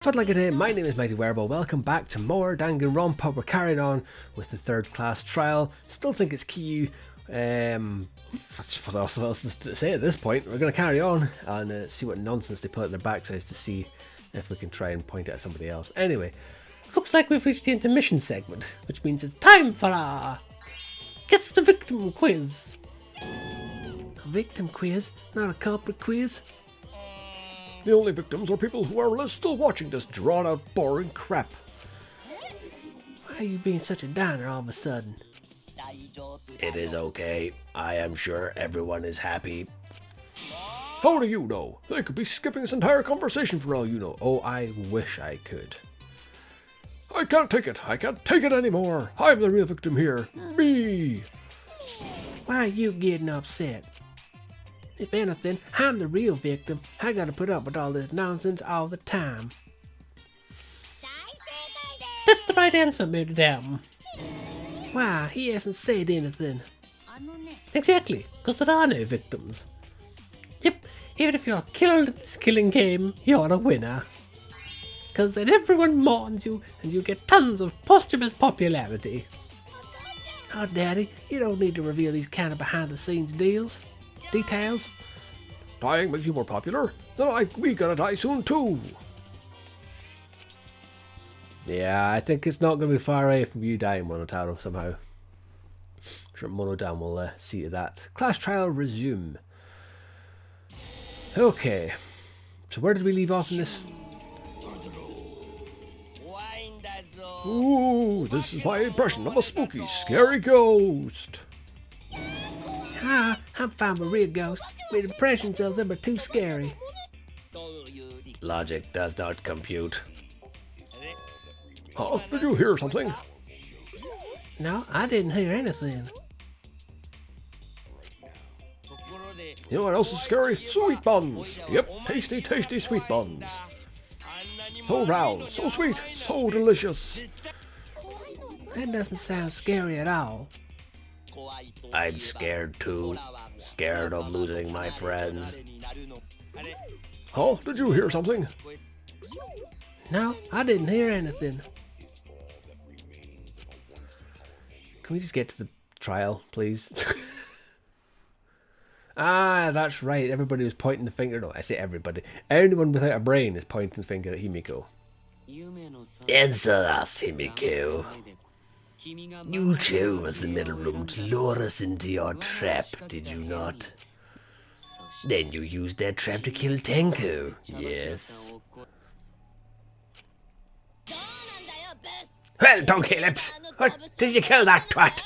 Good, my name is Mighty Wereball. Welcome back to more Danganronpa. We're carrying on with the third class trial. Still think it's Kiyo. What else is to say at this point? We're going to carry on and see what nonsense they put in their backsides to see if we can try and point it at somebody else. Anyway, looks like we've reached the intermission segment, which means it's time for a Guess the Victim quiz. A victim quiz, not a culprit quiz. The only victims are people who are still watching this drawn-out, boring crap. Why are you being such a downer all of a sudden? It is okay. I am sure everyone is happy. How do you know? They could be skipping this entire conversation for all you know. Oh, I wish I could. I can't take it. I can't take it anymore. I'm the real victim here. Me. Why are you getting upset? If anything, I'm the real victim. I gotta put up with all this nonsense all the time. That's the right answer, madam. Why, he hasn't said anything. Exactly, because there are no victims. Yep, even if you're killed in this killing game, you're a winner. Because then everyone mourns you, and you get tons of posthumous popularity. Oh, Daddy, you don't need to reveal these kind of behind-the-scenes details. Dying makes you more popular? Then we gotta die soon too. Yeah, I think it's not going to be far away from you dying, Monotaro, somehow. I'm sure Monodan will see to that. Class trial resume. Okay, so where did we leave off in this? Ooh, this is my impression of a spooky, scary ghost. I'm fine with real ghosts. My impressions of them are too scary. Logic does not compute. Oh, did you hear something? No, I didn't hear anything. You know what else is scary? Sweet buns. Yep, tasty, tasty sweet buns. So round, so sweet, so delicious. That doesn't sound scary at all. I'm scared too. Scared of losing my friends. Oh, did you hear something? No, I didn't hear anything. Can we just get to the trial, please? Ah, that's right. Everybody was pointing the finger. No, I say everybody. Anyone without a brain is pointing the finger at Himiko. Answer us, Himiko. You chose the middle room to lure us into your trap, did you not? Then you used that trap to kill Tenko, yes? Well, donkey lips! What? Did you kill that twat?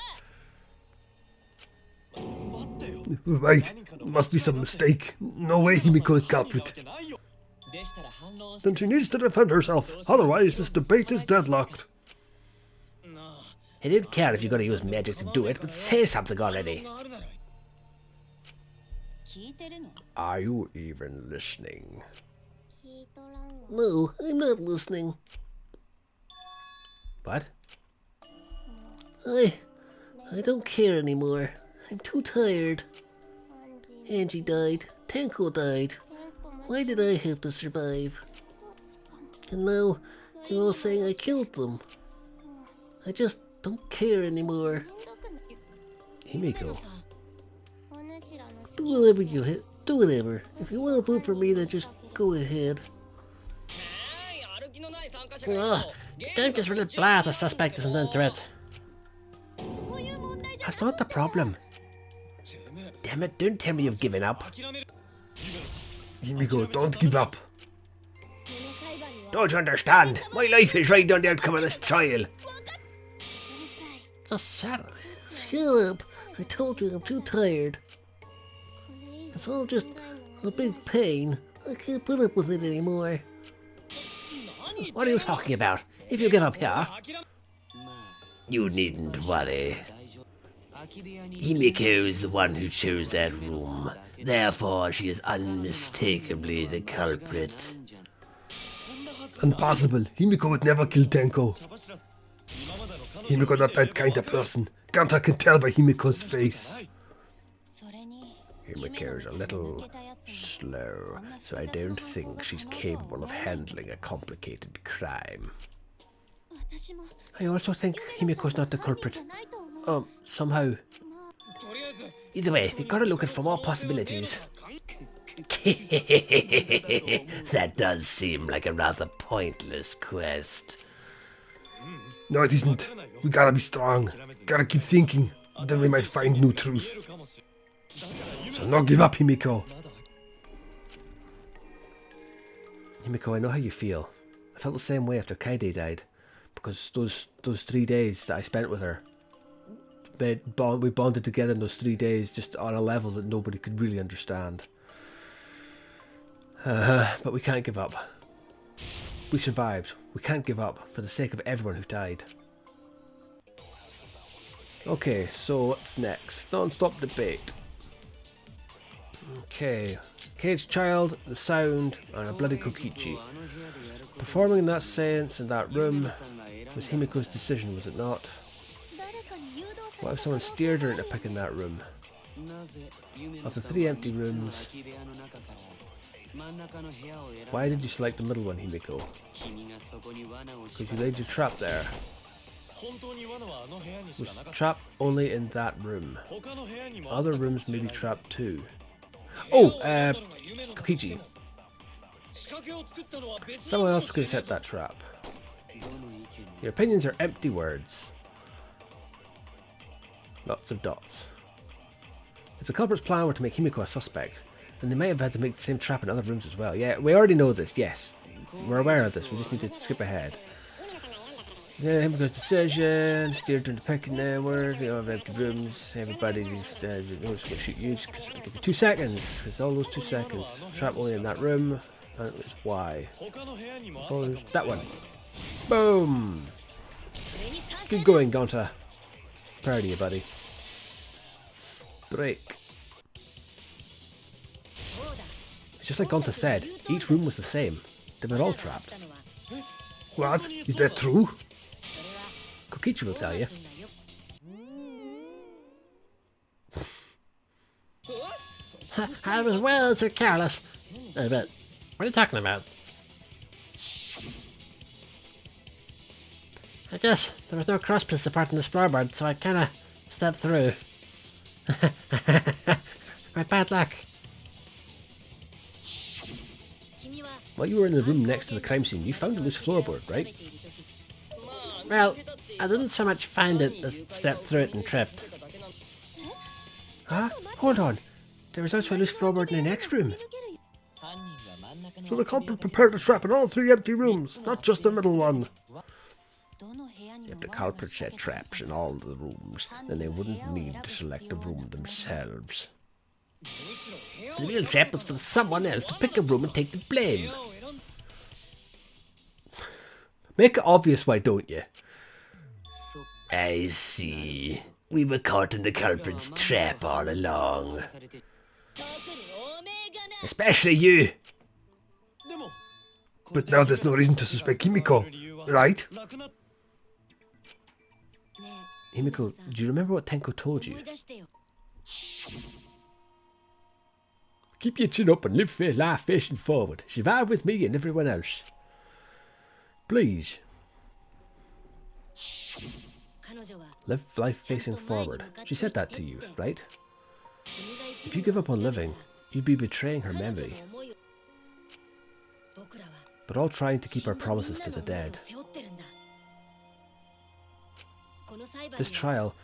Right, must be some mistake. No way Himiko is culprit. Then she needs to defend herself, otherwise this debate is deadlocked. I don't care if you're going to use magic to do it, but say something already. Are you even listening? No, I'm not listening. What? I don't care anymore. I'm too tired. Angie died. Tenko died. Why did I have to survive? And now you're all saying I killed them. I just don't care anymore. Himiko. Do whatever you hit. Do whatever. If you want to vote for me, then just go ahead. Don't just really blast a suspect as an unthreat. That's not the problem. Damn it, don't tell me you've given up. Himiko, don't give up. Don't you understand? My life is right on the outcome of this trial. Just shut up. I told you I'm too tired. It's all just a big pain. I can't put up with it anymore. What are you talking about? If you give up here... You needn't worry. Himiko is the one who chose that room. Therefore, she is unmistakably the culprit. Impossible. Himiko would never kill Tenko. Himiko not that kind of person. Ganta can tell by Himiko's face. Himiko's a little slow, so I don't think she's capable of handling a complicated crime. I also think Himiko's not the culprit. Somehow. Either way, we've got to look at for more possibilities. That does seem like a rather pointless quest. No, it isn't. We gotta be strong. Gotta keep thinking. Then we might find new truth. So not give up, Himiko. Himiko, I know how you feel. I felt the same way after Kaide died. Because those 3 days that I spent with her, we bonded together in those 3 days just on a level that nobody could really understand. But we can't give up. We survived. We can't give up for the sake of everyone who died. Okay, so what's next? Non-stop debate. Okay. Caged Child, The Sound, and a bloody Kokichi. Performing in that seance in that room was Himiko's decision, was it not? What if someone steered her into picking that room? Of the 3 empty rooms, why did you select the middle one, Himiko? Because you laid your trap there. Was the trap only in that room? Other rooms may be trapped too. Oh, Kokichi. Someone else could have set that trap. Your opinions are empty words. Lots of dots. If the culprit's plan were to make Himiko a suspect, then they might have had to make the same trap in other rooms as well. Yeah, we already know this, yes. We're aware of this, we just need to skip ahead. Yeah, Himiko's decision, steered into picking downward, you know, empty rooms, everybody just going to shoot you, because I'll give you 2 seconds, because all those 2 seconds. Trap only in that room, and it was why. Oh, that one. Boom! Good going, Gonta. Proud of you, buddy. Break. It's just like Gonta said, each room was the same. They were all trapped. What? Is that true? Kokichi will tell you. I was well too careless. But what are you talking about? I guess there was no crossplay supporting this floorboard, so I kinda stepped through. My bad luck. While you were in the room next to the crime scene, you found a loose floorboard, right? Well, I didn't so much find it as stepped through it and tripped. Huh? Hold on. There was also a loose floorboard in the next room. So the culprit prepared a trap in all 3 empty rooms, not just the middle one. If the culprit set traps in all the rooms, then they wouldn't need to select a room themselves. So the real trap was for someone else to pick a room and take the blame. Make it obvious, why don't you? I see. We were caught in the culprit's trap all along. Especially you! But now there's no reason to suspect Himiko, right? Himiko, do you remember what Tenko told you? Keep your chin up and live life facing forward. Survive with me and everyone else. Please. Live life facing forward. She said that to you, right? If you give up on living, you'd be betraying her memory. But all trying to keep our promises to the dead. This trial,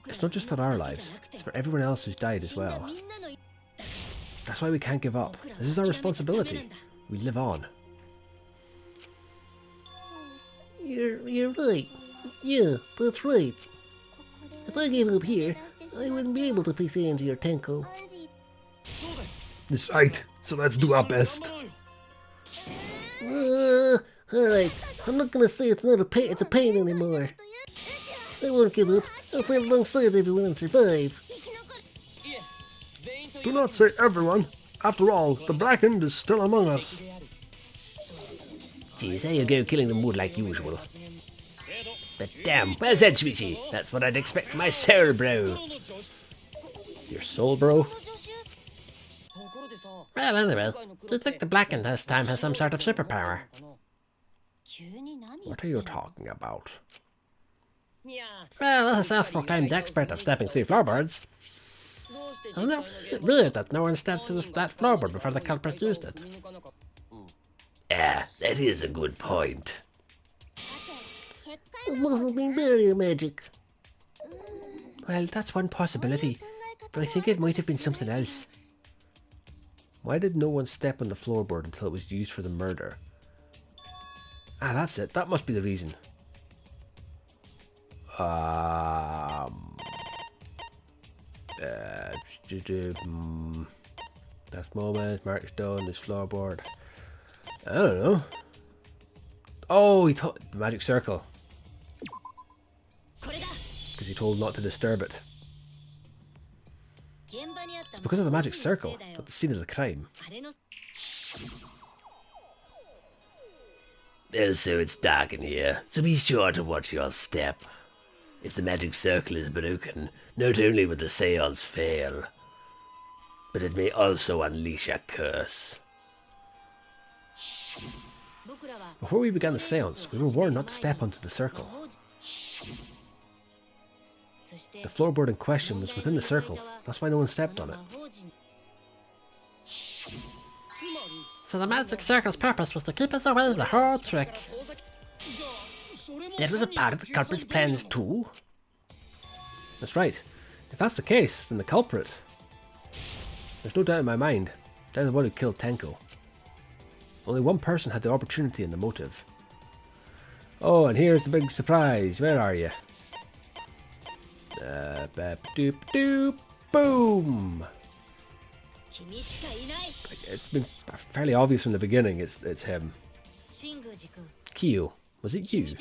it's not just for our lives, it's for everyone else who's died as well. That's why we can't give up. This is our responsibility. We live on. You're right. Yeah, that's right. If I gave up here, I wouldn't be able to face Angie or Tenko. That's right, so let's do our best. Alright, I'm not gonna say it's a pain anymore. I won't give up. I'll fight alongside everyone and survive. Do not say everyone. After all, the Blackened is still among us. Geez, there you go, killing them wood like usual. But damn, well said, sweetie. That's what I'd expect from my soul, bro. Your soul, bro? Well, anyway, do you think the blackened this time has some sort of superpower? What are you talking about? Well, as a self-proclaimed expert of stepping through floorboards, isn't it weird that no one stepped through that floorboard before the culprit used it? Ah, that is a good point. It mustn't be barrier magic. Well, that's one possibility, but I think it might have been something else. Why did no one step on the floorboard until it was used for the murder? Ah, that's it. That must be the reason. Last moment, Mark Stone, this floorboard. I don't know. Oh, he told the magic circle. Because he told not to disturb it. It's because of the magic circle at the scene of the crime. Also, it's dark in here, so be sure to watch your step. If the magic circle is broken, not only will the seance fail, but it may also unleash a curse. Before we began the seance, we were warned not to step onto the circle. The floorboard in question was within the circle, that's why no one stepped on it. So the magic circle's purpose was to keep us away the whole trick. That was a part of the culprit's plans too? That's right. If that's the case, then the culprit... There's no doubt in my mind, they're the one who killed Tenko. Only one person had the opportunity and the motive. Oh, and here's the big surprise. Where are you? Bap doop doop boom! It's been fairly obvious from the beginning it's him. Kiyo, was it you?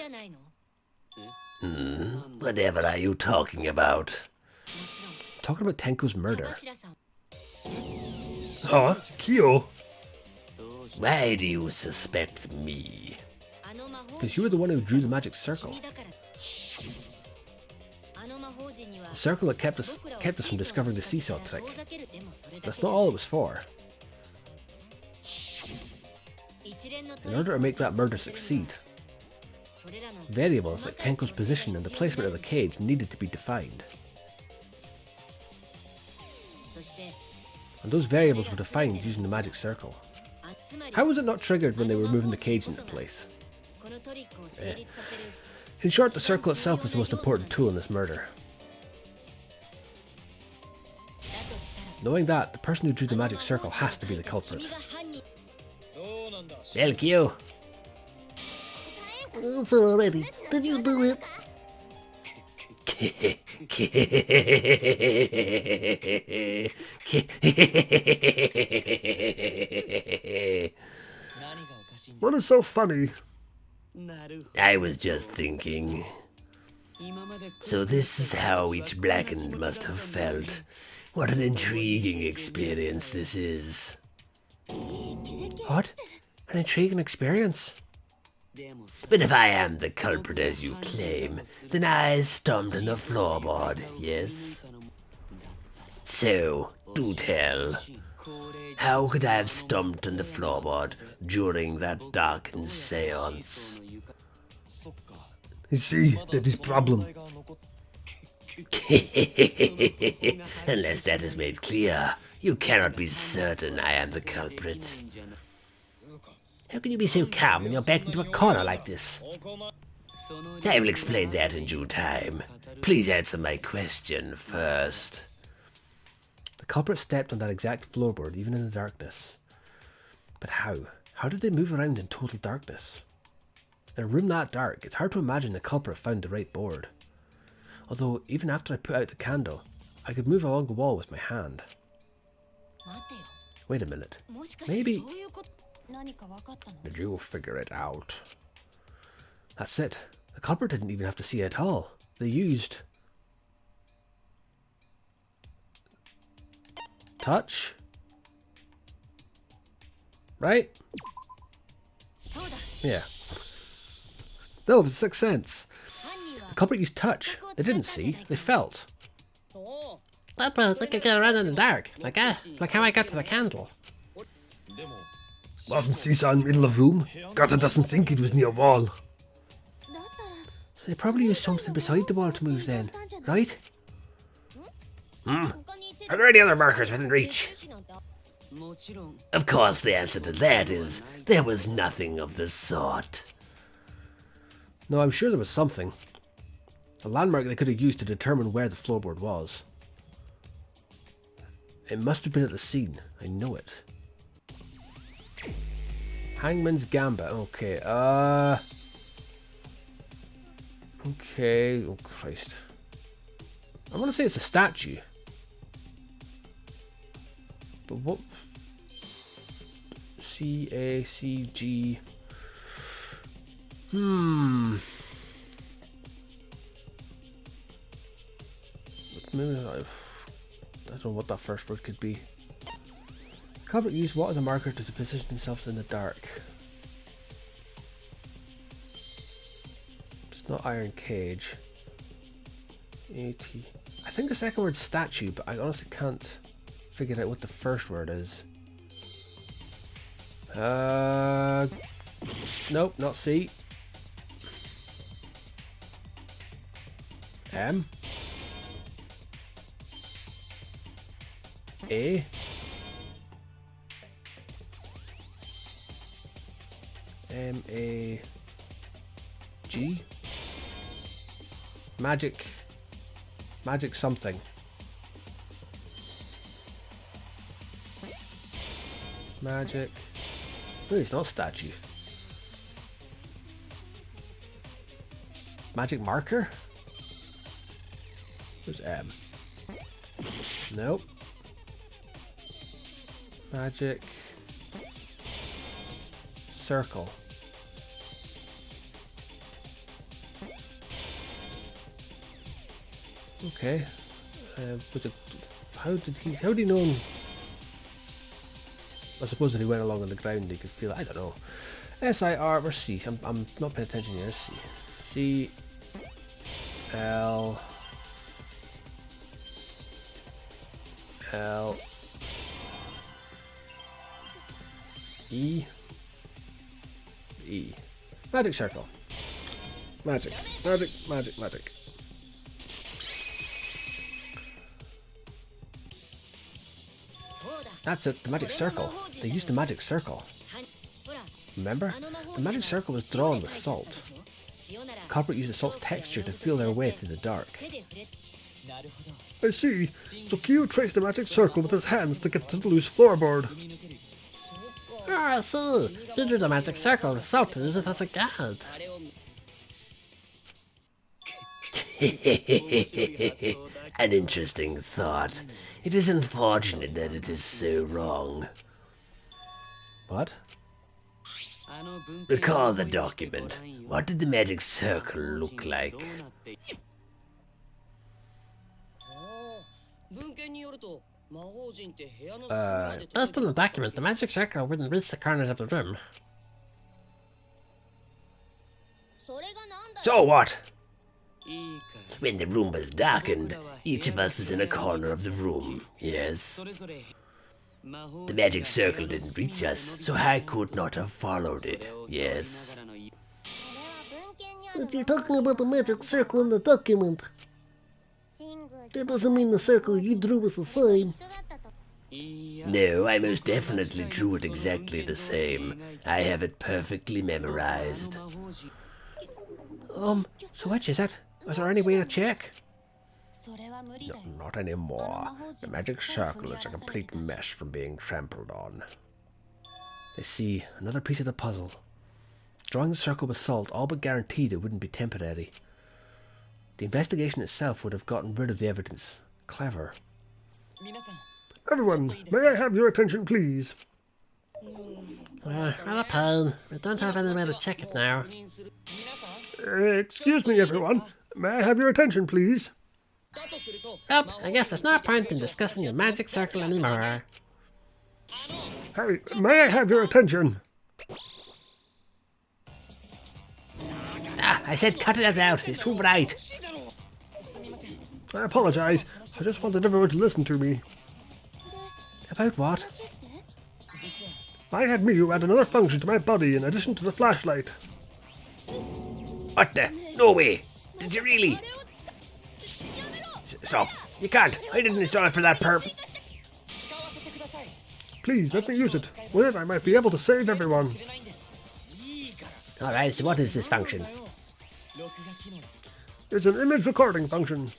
Whatever are you talking about? Talking about Tenko's murder. Huh? Kiyo? Why do you suspect me? Because you were the one who drew the magic circle. The circle that kept us from discovering the seesaw trick. That's not all it was for. In order to make that murder succeed, variables like Tenko's position and the placement of the cage needed to be defined. And those variables were defined using the magic circle. How was it not triggered when they were moving the cage into place? In short, the circle itself was the most important tool in this murder. Knowing that, the person who drew the magic circle has to be the culprit. Well, Kiyo, It's already. Did you do it? What is so funny? I was just thinking. So this is how each blackened must have felt. What an intriguing experience this is. What? An intriguing experience? But if I am the culprit as you claim, then I stomped on the floorboard, yes? So, do tell. How could I have stomped on the floorboard during that darkened seance? You see, that is problem. Unless that is made clear, you cannot be certain I am the culprit. How can you be so calm when you're backed into a corner like this? I will explain that in due time. Please answer my question first. The culprit stepped on that exact floorboard even in the darkness. But how? How did they move around in total darkness? In a room that dark, it's hard to imagine the culprit found the right board. Although, even after I put out the candle, I could move along the wall with my hand. Wait a minute. Maybe... Did you figure it out? That's it. The culprit didn't even have to see it at all. They used... touch? Right? Yeah. No, it was Sixth Sense. The culprit used touch. They didn't see, they felt. That was like I get around in the dark, like how I got to the candle. Wasn't Seesaw in the middle of room? Gotta doesn't think it was near wall. So they probably used something beside the wall to move then, right? Are there any other markers within reach? Of course, the answer to that is there was nothing of the sort. No, I'm sure there was something. A landmark they could have used to determine where the floorboard was. It must have been at the scene. I know it. Hangman's Gambit. Okay, okay, oh Christ. I want to say it's the statue. But what? C-A-C-G. Maybe I don't know what that first word could be. Culprit used what as a marker to position themselves in the dark? It's not Iron Cage. A-T. I think the second word's statue, but I honestly can't figure out what the first word is. Nope, not C. M. A. M-A-G. Magic something. Magic. No, it's not statue. Magic marker? Where's M? Nope. Magic circle. Okay. Was it? How did he know? I suppose that he went along on the ground, he could feel it. I don't know. S-I-R or C. I'm not paying attention here. C. C. L. L. E. E. Magic circle. Magic. Magic. Magic. Magic. That's it, the magic circle. They used the magic circle. Remember? The magic circle was drawn with salt. Culprit used the salt's texture to feel their way through the dark. I see. So Kiyo traced the magic circle with his hands to get to the loose floorboard. Ah, so, you drew the magic circle with salt and used it as a guide. An interesting thought. It is unfortunate that it is so wrong. What? Recall the document. What did the magic circle look like? Based on the document, the magic circle wouldn't reach the corners of the room. So what? When the room was darkened, each of us was in a corner of the room, yes? The magic circle didn't reach us, so I could not have followed it, yes? But you're talking about the magic circle in the document. That doesn't mean the circle you drew was the same. No, I most definitely drew it exactly the same. I have it perfectly memorized. So which is it? Is there any way to check? No, not anymore. The magic circle is a complete mess from being trampled on. I see, another piece of the puzzle. Drawing the circle with salt all but guaranteed it wouldn't be temporary. The investigation itself would have gotten rid of the evidence. Clever. Everyone, may I have your attention, please? Well, a pain. We don't have any way to check it now. Excuse me, everyone. May I have your attention, please? Well, I guess there's no point in discussing the magic circle anymore. Harry, may I have your attention? Ah, I said cut it out. It's too bright. I apologize. I just wanted everyone to listen to me. About what? I had Miyu add another function to my body in addition to the flashlight. What the? No way! Did you really? Stop! You can't! I didn't install it for that perp. Please, let me use it. With it, I might be able to save everyone. Alright, so what is this function? It's an image recording function.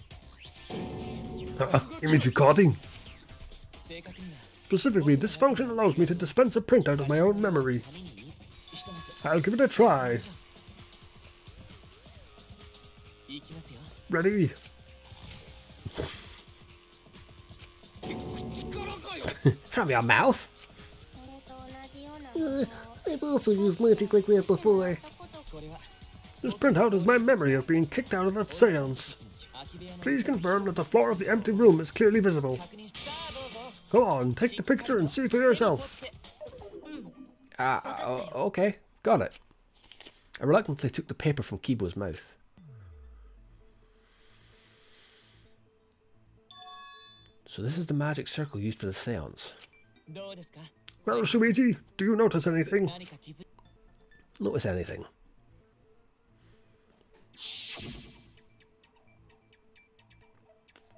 Image recording? Specifically, this function allows me to dispense a printout of my own memory. I'll give it a try. Ready? From your mouth? I've also used magic like that before. This printout is my memory of being kicked out of that seance. Please confirm that the floor of the empty room is clearly visible. Go on, take the picture and see for yourself. Okay, got it. I reluctantly took the paper from Kibo's mouth. So this is the magic circle used for the seance. Well, Shuichi, do you notice anything? Notice anything?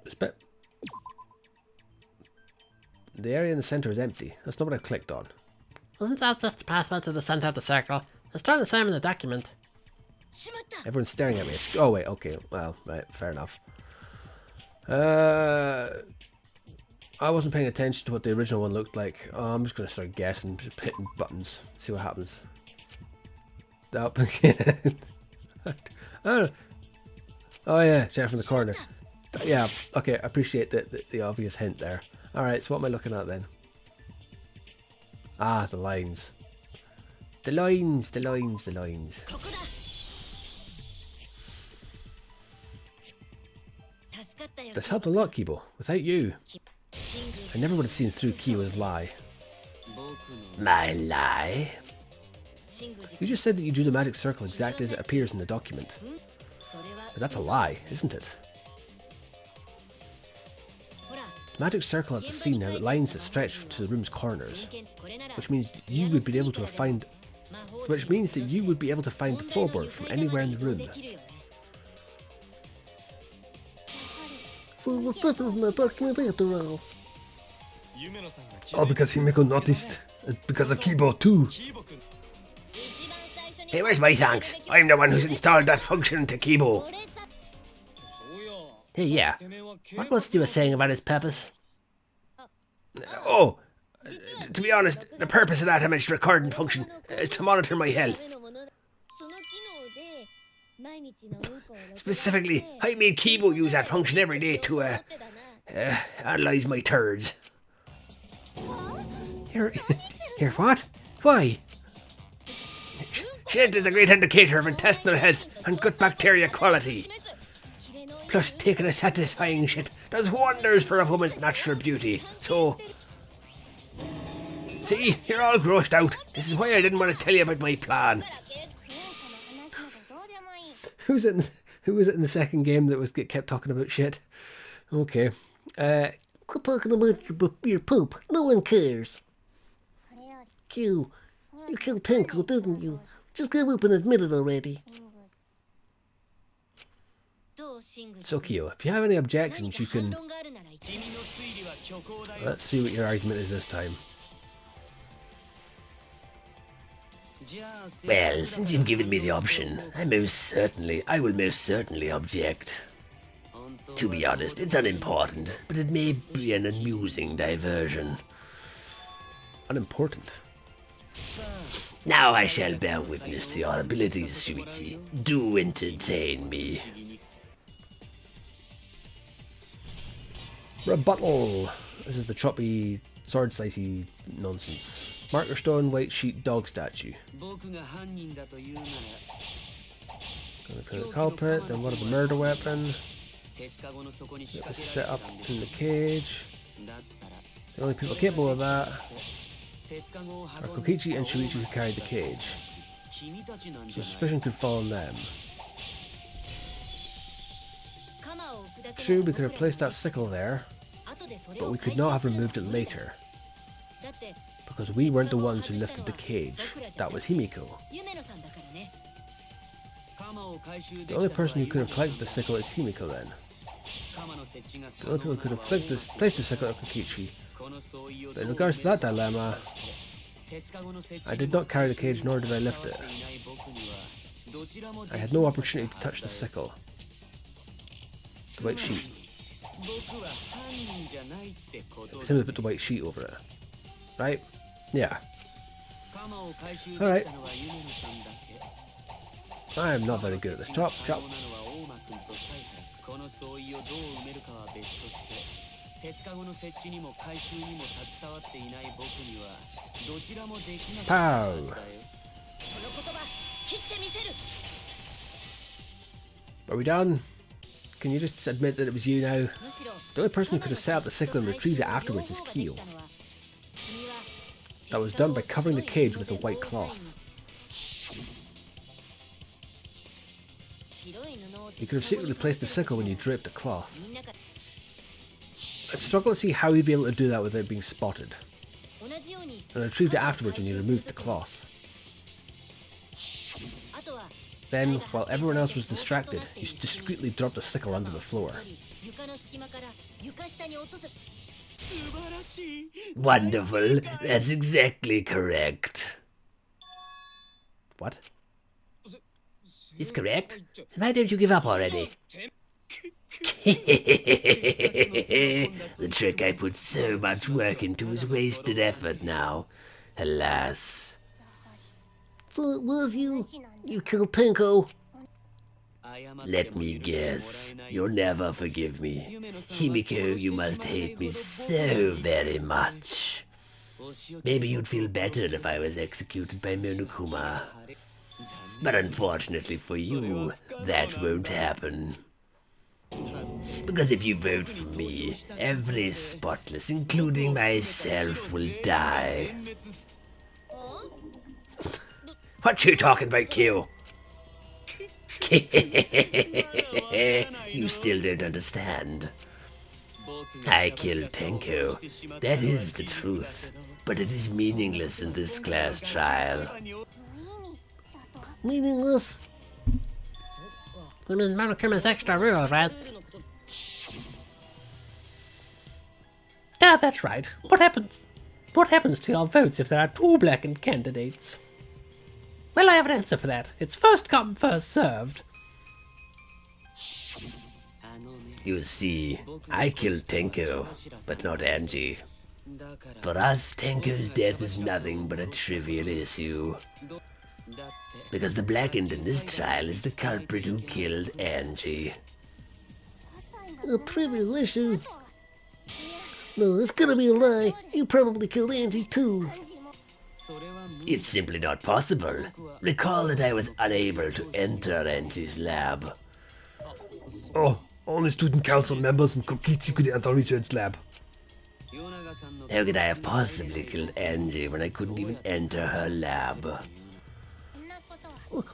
This bit. The area in the center is empty. That's not what I clicked on. Wasn't that just the password to the center of the circle? Let's try the same in the document. Everyone's staring at me. Oh wait, okay. Well, right, fair enough. I wasn't paying attention to what the original one looked like. Oh, I'm just going to start guessing, just hitting buttons, see what happens. Oh, oh yeah, check from the corner. Yeah, okay, I appreciate the obvious hint there. Alright, so what am I looking at then? Ah, the lines. The lines, the lines, the lines. This helped a lot, Kibo. Without you, I never would have seen through Kiyo's lie. My lie? You just said that you drew the magic circle exactly as it appears in the document. But that's a lie, isn't it? The magic circle at the scene had lines that stretch to the room's corners, which means that you would be able to find the floorboard from anywhere in the room. So it was different from the document after all. All because Himeko noticed. And because of Kibo too. Hey, where's my thanks? I'm the one who's installed that function to Kibo. Hey, yeah. What was it you were saying about its purpose? Oh, to be honest, the purpose of that image recording function is to monitor my health. Specifically, I made Kibo use that function every day to analyze my turds. Here, what? Why? Shit is a great indicator of intestinal health and gut bacteria quality. Plus, taking a satisfying shit does wonders for a woman's natural beauty. So, see, you're all grossed out. This is why I didn't want to tell you about my plan. Who was it in the second game that kept talking about shit? Okay. Quit talking about your poop. No one cares. Q, you killed Tenko, didn't you? Just give up and admit it already. So Kiyo, if you have any objections, you can... Let's see what your argument is this time. Well, since you've given me the option, I will most certainly object. To be honest, it's unimportant, but it may be an amusing diversion. Unimportant. Now I shall bear witness to your abilities, Shuichi. Do entertain me. Rebuttal. This is the choppy, sword slicey nonsense. Marker stone, white sheet, dog statue. Gonna put the culprit, then what of the murder weapon? Get the set up in the cage. The only people capable of that are Kokichi and Shuichi who carried the cage. So suspicion could fall on them. True, we could have placed that sickle there, but we could not have removed it later. Because we weren't the ones who lifted the cage. That was Himiko. The only person who could have collected the sickle is Himiko then. The only people who could have placed the sickle are Kokichi. But in regards to that dilemma, I did not carry the cage nor did I lift it. I had no opportunity to touch the sickle. The white sheet. Simply put the white sheet over it. Right? Yeah. Alright. I am not very good at this. Chop, chop. Pow! Are we done? Can you just admit that it was you now? The only person who could have set up the sickle and retrieved it afterwards is Kiyo. That was done by covering the cage with a white cloth. You could have secretly placed the sickle when you draped the cloth. I struggle to see how you'd be able to do that without being spotted. And retrieved it afterwards when you removed the cloth. Then, while everyone else was distracted, you discreetly dropped the sickle onto the floor. Wonderful. That's exactly correct. What? It's correct. Why don't you give up already? The trick I put so much work into is wasted effort now. Alas. So it was you. You killed Tenko. Let me guess. You'll never forgive me. Himiko, you must hate me so very much. Maybe you'd feel better if I was executed by Monokuma. But unfortunately for you, that won't happen. Because if you vote for me, every spotless, including myself, will die. What you talking about, Kiyo? You still don't understand. I killed Tenko. That is the truth. But it is meaningless in this class trial. Meaningless? You mean Monokuma's extra rules, right? Ah, that's right. What happens to your votes if there are two blackened candidates? Well, I have an answer for that. It's first come, first served. You see, I killed Tenko, but not Angie. For us, Tenko's death is nothing but a trivial issue. Because the blackened in this trial is the culprit who killed Angie. A trivial issue? No, it's gonna be a lie. You probably killed Angie too. It's simply not possible. Recall that I was unable to enter Angie's lab. Oh, only student council members and Kokichi could enter research lab. How could I have possibly killed Angie when I couldn't even enter her lab?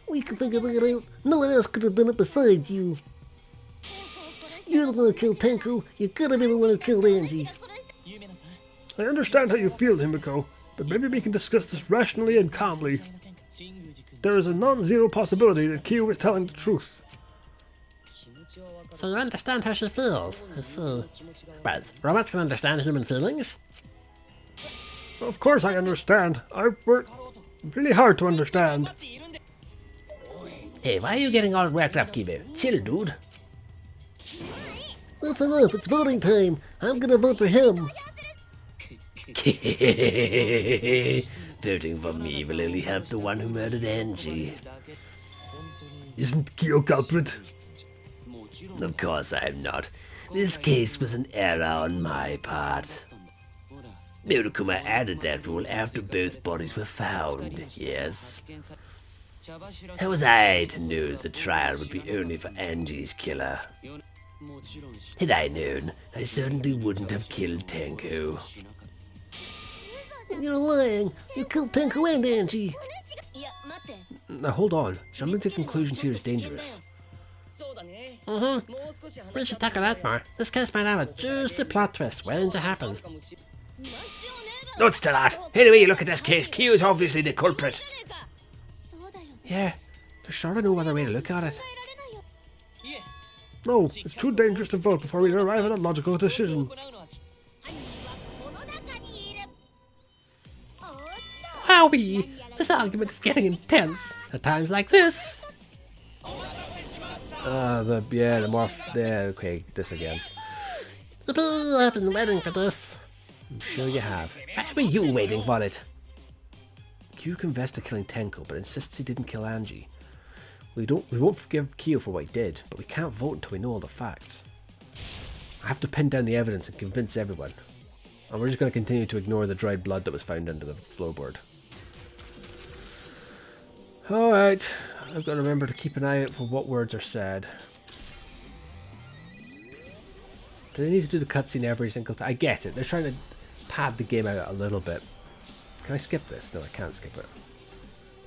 We can figure that out. No one else could have done it besides you. You're the one who killed Tenko. You're gonna be the one who killed Angie. I understand how you feel, Himiko, but maybe we can discuss this rationally and calmly. There is a non-zero possibility that Kiyo is telling the truth. So you understand how she feels. I see. Right, robots can understand human feelings? Of course I understand. I worked really hard to understand. Hey, why are you getting all worked up, Kiyo? Chill, dude. That's enough. It's voting time. I'm gonna vote for him. Voting for me will only help the one who murdered Angie. Isn't Kiyo culprit? Of course I'm not. This case was an error on my part. Monokuma added that rule after both bodies were found, yes. How was I to know the trial would be only for Angie's killer? Had I known, I certainly wouldn't have killed Tenko. You're lying. You killed Tenko and Angie. Now hold on. Jumping to conclusions here is dangerous. We should tackle that more. This case might have a juicy plot twist waiting to happen. Nuts to that. Anyway, look at this case. Kiyo is obviously the culprit. Yeah, there's sort of no other way to look at it. No, it's too dangerous to vote before we arrive at a logical decision. Wowie! This argument is getting intense. At times like this. Okay, this again. I've been waiting for this. I'm sure you have. Why were you waiting for it? Kiyo confessed to killing Tenko, but insists he didn't kill Angie. We won't forgive Kiyo for what he did, but we can't vote until we know all the facts. I have to pin down the evidence and convince everyone. And we're just going to continue to ignore the dried blood that was found under the floorboard. Alright, I've got to remember to keep an eye out for what words are said. Do they need to do the cutscene every single time? I get it, they're trying to pad the game out a little bit. Can I skip this? No, I can't skip it.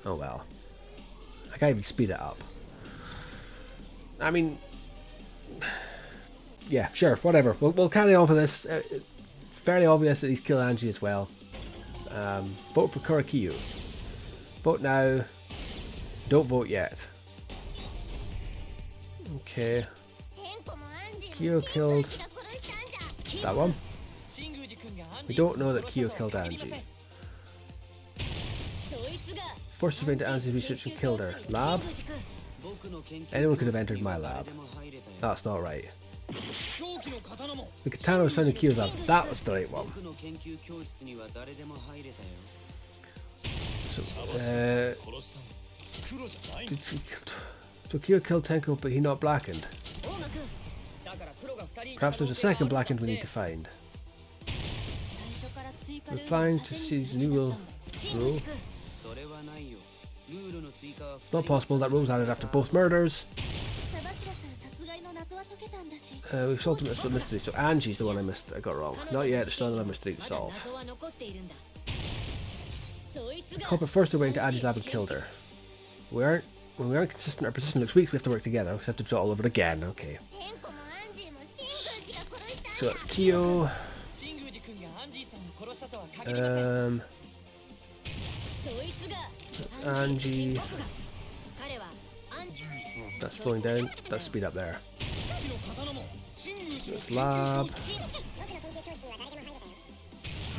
Oh well. I can't even speed it up. I mean... Yeah, sure, whatever. We'll carry on for this. Fairly obvious that he's killed Angie as well. Vote for Kiyo. Vote now. Don't vote yet. Okay. Kiyo killed that one. We don't know that Kiyo killed Angie. Forced her into Angie's research and killed her. Lab? Anyone could have entered my lab. That's not right. The katana was found in Kiyo's lab. That was the right one. So Kiyo killed Tenko, but he not blackened. Perhaps there's a second blackened we need to find. We're planning to see the new rule. Not possible, that rule was added after both murders. We've solved the mystery, so Angie's the one I got wrong. Not yet, there's still another mystery to solve. The culprit forced her way into Angie's lab and killed her. When we aren't consistent, our position looks weak, we have to work together. Except to do it all over again, okay. So that's Kiyo. That's Angie. That's slowing down. That's speed up there. That's Lab.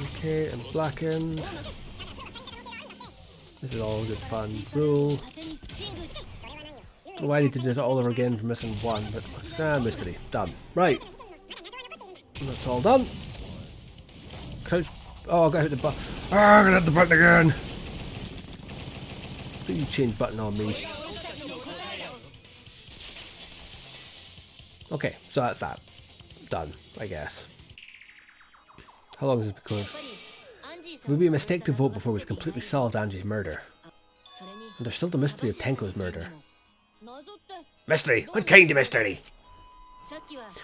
Okay, and blackened. This is all good fun. Rule. Why I need to do it all over again for missing one, but mystery. Done. Right. That's all done. Crouch. Oh, I got to hit the button. Oh, I'm gonna hit the button again. Put you change button on me. Okay, so that's that. Done, I guess. How long has this been going? It would be a mistake to vote before we've completely solved Angie's murder. And there's still the mystery of Tenko's murder. Mystery? What kind of mystery?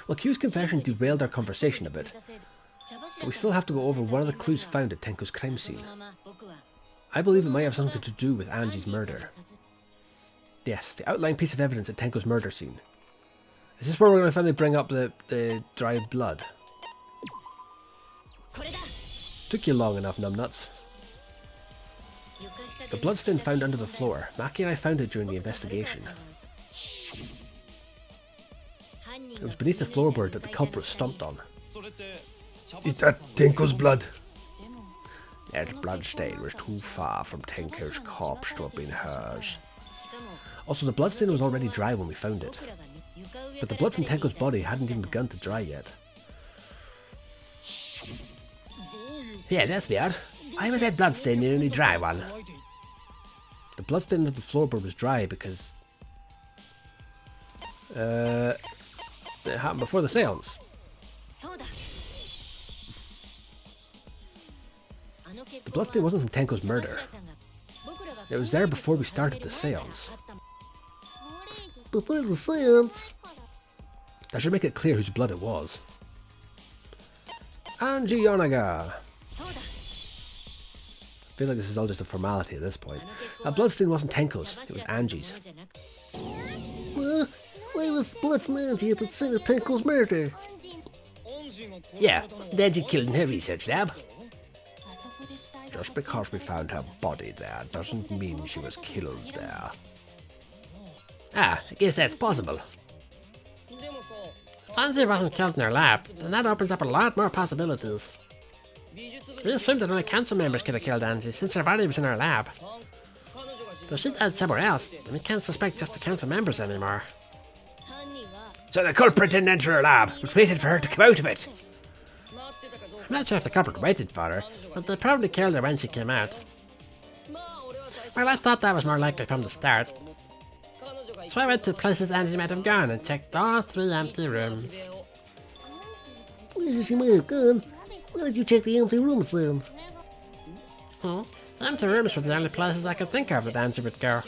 Well, Q's confession derailed our conversation a bit. But we still have to go over one of the clues found at Tenko's crime scene. I believe it might have something to do with Angie's murder. Yes, the outlying piece of evidence at Tenko's murder scene. Is this where we're going to finally bring up the dried blood? Took you long enough, numbnuts. The bloodstain found under the floor. Maki and I found it during the investigation. It was beneath the floorboard that the culprit stomped on. Is that Tenko's blood? That bloodstain was too far from Tenko's corpse to have been hers. Also, the bloodstain was already dry when we found it. But the blood from Tenko's body hadn't even begun to dry yet. Yeah, that's weird. Why was that bloodstain the only dry one? The bloodstain on the floorboard was dry because... it happened before the seance. The bloodstain wasn't from Tenko's murder. It was there before we started the seance. Before the seance? That should make it clear whose blood it was. Angie Yonaga! I feel like this is all just a formality at this point. That bloodstain wasn't Tenko's, it was Angie's. Why was blood from Angie at the scene of Tenko's murder? Yeah, wasn't Angie killed in her research lab? Just because we found her body there doesn't mean she was killed there. Ah, I guess that's possible. Once it wasn't killed in her lab, then that opens up a lot more possibilities. We assumed that only council members could have killed Angie, since her body was in her lab. But if she died somewhere else, then we can't suspect just the council members anymore. So the culprit didn't enter her lab, but waited for her to come out of it. I'm not sure if the culprit waited for her, but they probably killed her when she came out. Well, I thought that was more likely from the start. So I went to places Angie might have gone and checked all 3 empty rooms. Places she might have gone? Why did you check the empty rooms then? The empty rooms were the only places I could think of that Angie would go.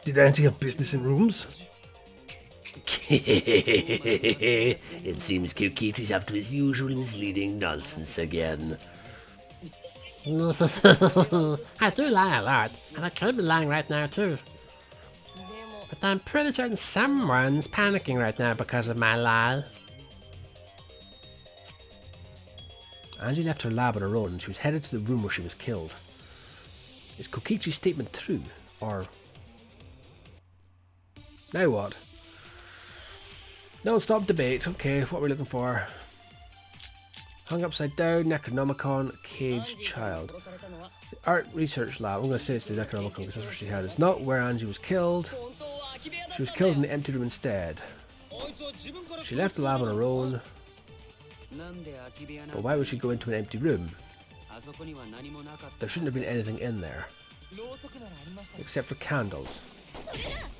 Did Angie have business in rooms? It seems Kirkitu's up to his usual misleading nonsense again. I do lie a lot, and I could be lying right now too. But I'm pretty certain someone's panicking right now because of my lie. Angie left her lab on her own and she was headed to the room where she was killed. Is Kokichi's statement true, or... Now what? Non-stop debate. Okay, what are we looking for? Hung upside down, Necronomicon, caged child. The art research lab. I'm going to say it's the Necronomicon because that's where she had. It's not where Angie was killed. She was killed in the empty room instead. She left the lab on her own. But why would she go into an empty room? There shouldn't have been anything in there. Except for candles.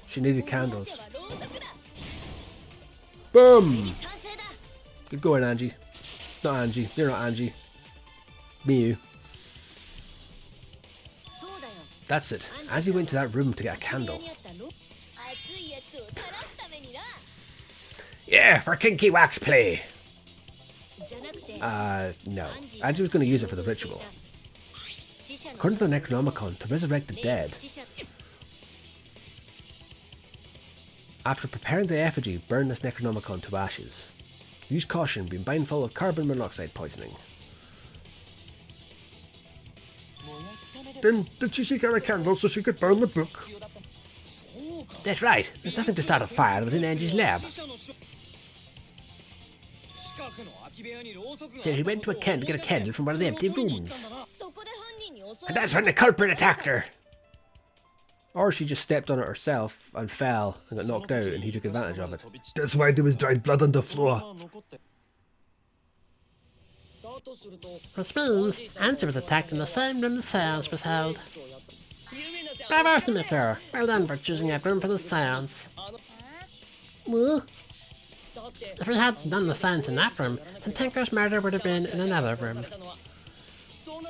She needed candles. Boom! Good going, Angie. Not Angie. You're not Angie. Me, you. That's it. Angie went to that room to get a candle. Yeah, for kinky wax play. No. Angie was going to use it for the ritual. According to the Necronomicon, to resurrect the dead. After preparing the effigy, burn this Necronomicon to ashes. Use caution, being mindful of carbon monoxide poisoning. Then did she seek out a candle so she could burn the book? That's right. There's nothing to start a fire within Angie's lab. So she went to to get a candle from one of the empty rooms. And that's when the culprit attacked her. Or she just stepped on it herself and fell and got knocked out and he took advantage of it. That's why there was dried blood on the floor. Which means Angie was attacked in the same room the seance was held. Bravo, Sumiko! Well done for choosing that room for the seance. Well, If we hadn't done the seance in that room, then Tinker's murder would have been in another room.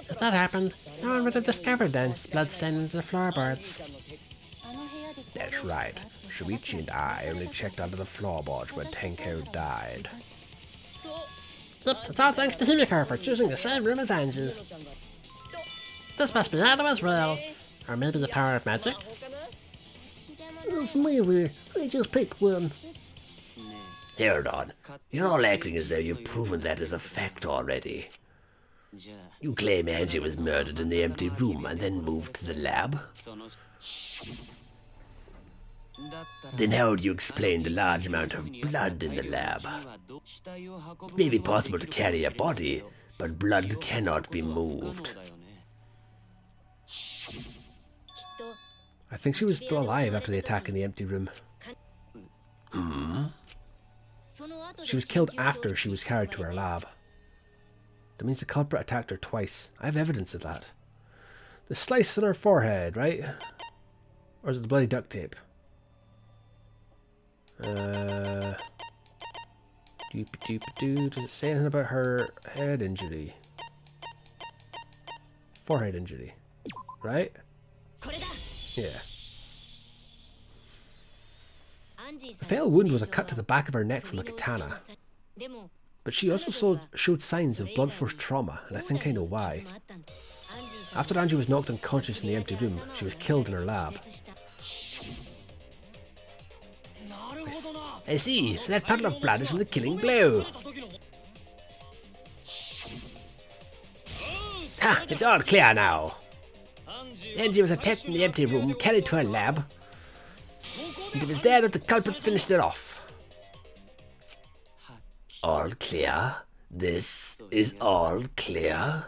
If that happened, no one would have discovered Ange's blood staining the floorboards. That's right. Shuichi and I only checked under the floorboards when Tenko died. Yep, it's all thanks to Himiko for choosing the same room as Angie. This must be Adam as well. Or maybe the power of magic? it's neither. I just picked one. Hold on. You're all acting as though you've proven that as a fact already. You claim Angie was murdered in the empty room and then moved to the lab? Then how do you explain the large amount of blood in the lab? It may be possible to carry a body, but blood cannot be moved. I think she was still alive after the attack in the empty room. She was killed after she was carried to her lab. That means the culprit attacked her twice. I have evidence of that. The slice on her forehead, right? Or is it the bloody duct tape? Does it say anything about her head injury? Forehead injury, right? Yeah. The fatal wound was a cut to the back of her neck from a katana. But she also showed signs of blunt force trauma, and I think I know why. After Angie was knocked unconscious in the empty room, she was killed in her lab. I see, so that puddle of blood is from the killing blow. Ha Ha! It's all clear now. Angie was attacked in the empty room, carried to her lab, and it was there that the culprit finished it off. All clear? This is all clear?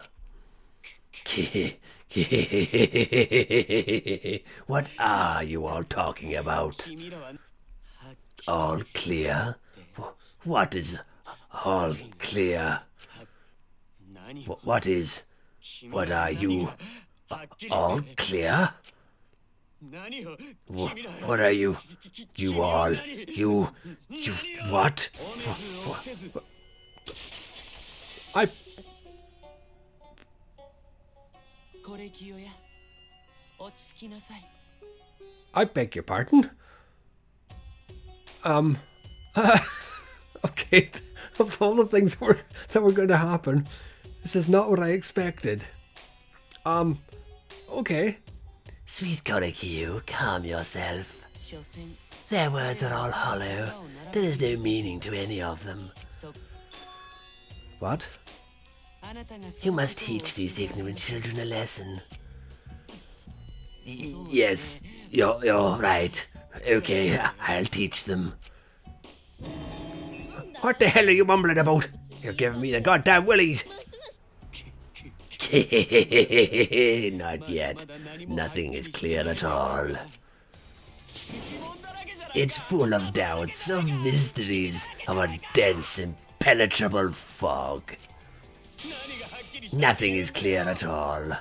What are you all talking about? All clear? What is all clear? What are you? All clear? What are you? You all? You what? I beg your pardon? Okay, of all the things that were going to happen, this is not what I expected. Okay. Sweet Kiyo, calm yourself. Their words are all hollow. There is no meaning to any of them. What? You must teach these ignorant children a lesson. Yes, you're right. Okay, I'll teach them. What the hell are you mumbling about? You're giving me the goddamn willies. Not yet. Nothing is clear at all. It's full of doubts, of mysteries, of a dense, impenetrable fog. Nothing is clear at all.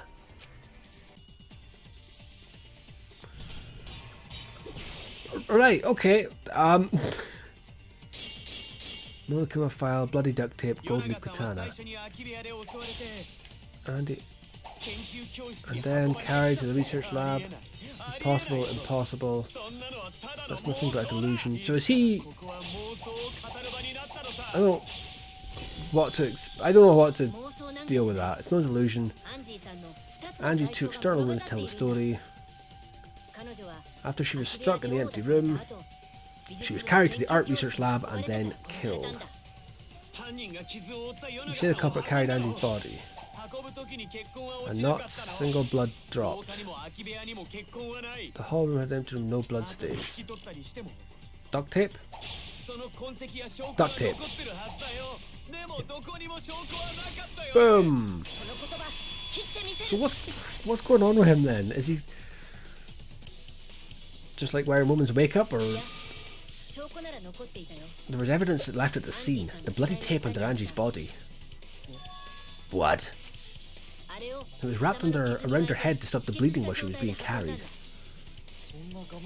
Right, okay. Monokuma file, bloody duct tape, gold leaf katana. And then carried to the research lab. Impossible. That's nothing but a delusion. So is he? I don't know what to deal with that. It's no delusion. Angie's two external wounds tell the story. After she was struck in the empty room, she was carried to the art research lab and then killed. You say the culprit carried Angie's body, and not a single blood dropped. The whole room had empty room, no blood stains. Duct tape? Duct tape. Boom! So what's going on with him then? Is he just like wearing woman's makeup, or there was evidence left at the scene? The bloody tape under Angie's body. What? It was wrapped around her head to stop the bleeding while she was being carried.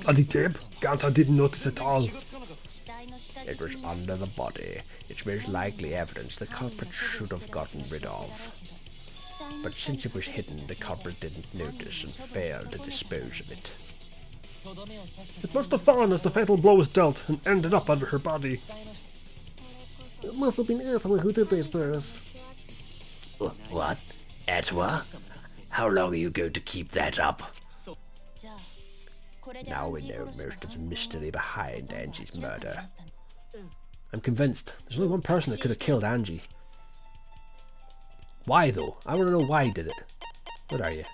Bloody tape? Ganta didn't notice at all. It was under the body. It's most likely evidence the culprit should have gotten rid of. But since it was hidden, the culprit didn't notice and failed to dispose of it. It must have fallen as the fatal blow was dealt and ended up under her body. It must have been Atma who did that for us. What? Atwa? How long are you going to keep that up? Now we know most of the mystery behind Angie's murder. I'm convinced there's only one person that could have killed Angie. Why though? I want to know why he did it. What are you?